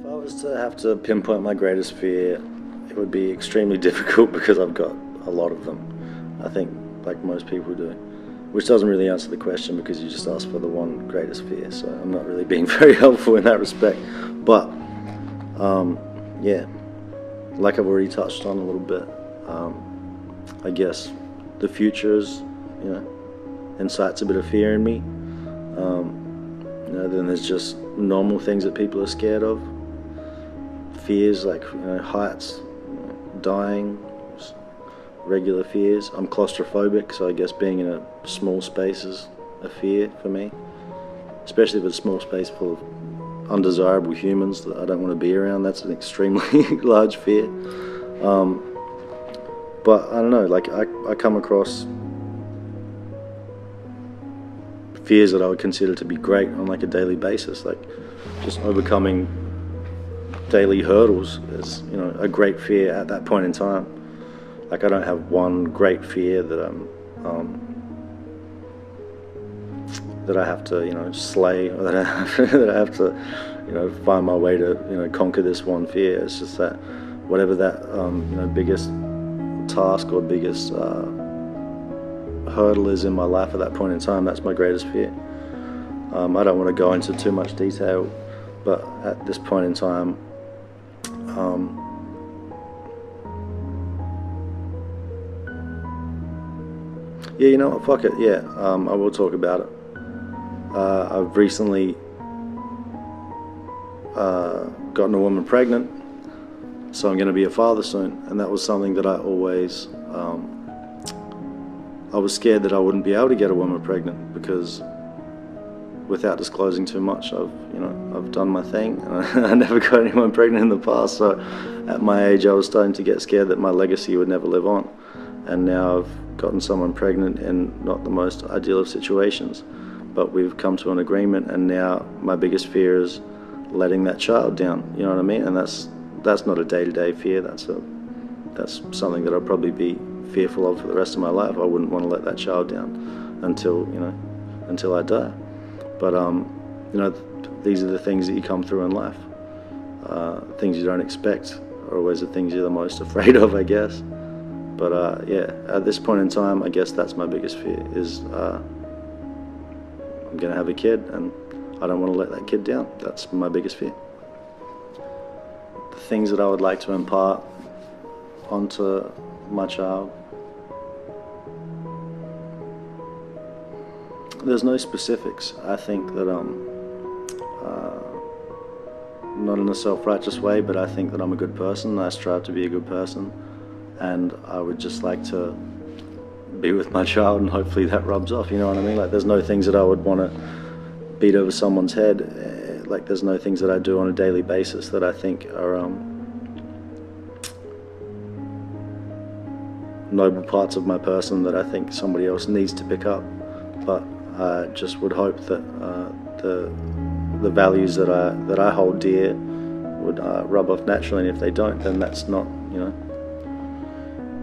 If I was to have to pinpoint my greatest fear, it would be extremely difficult because I've got a lot of them. I think, like most people do. Which doesn't really answer the question because you just asked for the one greatest fear, so I'm not really being very helpful in that respect. But, yeah, like I've already touched on a little bit, I guess the future is, incites a bit of fear in me. Then there's just normal things that people are scared of. Fears like heights, dying, regular fears. I'm claustrophobic, so I guess being in a small space is a fear for me, especially if it's a small space full of undesirable humans that I don't want to be around. That's an extremely large fear. But I don't know, like I come across fears that I would consider to be great on like a daily basis, like just overcoming daily hurdles is a great fear at that point in time. Like I don't have one great fear that that I have to slay, or that I have to find my way to conquer this one fear. It's just that whatever that biggest task or biggest hurdle is in my life at that point in time, that's my greatest fear. I don't want to go into too much detail, but at this point in time, yeah, you know what, fuck it, yeah, I will talk about it. I've recently gotten a woman pregnant, so I'm going to be a father soon, and that was something that I always, I was scared that I wouldn't be able to get a woman pregnant because without disclosing too much, I've done my thing, and I never got anyone pregnant in the past, so at my age I was starting to get scared that my legacy would never live on, and now I've gotten someone pregnant in not the most ideal of situations, but we've come to an agreement, and now my biggest fear is letting that child down, you know what I mean? And that's not a day-to-day fear, that's something that I'll probably be fearful of for the rest of my life. I wouldn't want to let that child down until I die. But these are the things that you come through in life. Things you don't expect are always the things you're the most afraid of, I guess. But yeah, at this point in time, I guess that's my biggest fear, is I'm going to have a kid, and I don't want to let that kid down. That's my biggest fear. The things that I would like to impart onto my child, there's no specifics. I think that not in a self-righteous way, but I think that I'm a good person. I strive to be a good person, and I would just like to be with my child, and hopefully that rubs off, you know what I mean? Like there's no things that I would want to beat over someone's head. Like there's no things that I do on a daily basis that I think are noble parts of my person that I think somebody else needs to pick up. But I just would hope that the values that I hold dear would rub off naturally, and if they don't, then that's not,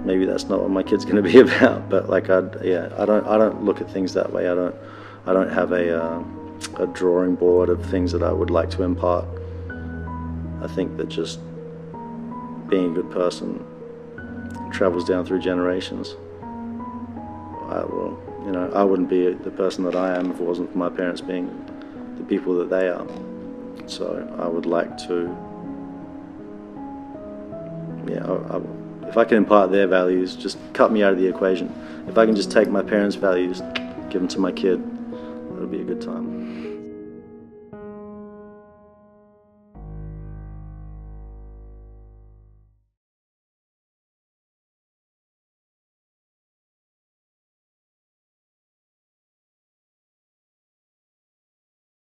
maybe that's not what my kid's going to be about. But like I don't look at things that way. I don't have a drawing board of things that I would like to impart. I think that just being a good person travels down through generations. I wouldn't be the person that I am if it wasn't for my parents being the people that they are. So I would like to, if I can impart their values, just cut me out of the equation. If I can just take my parents' values, give them to my kid, that'll be a good time.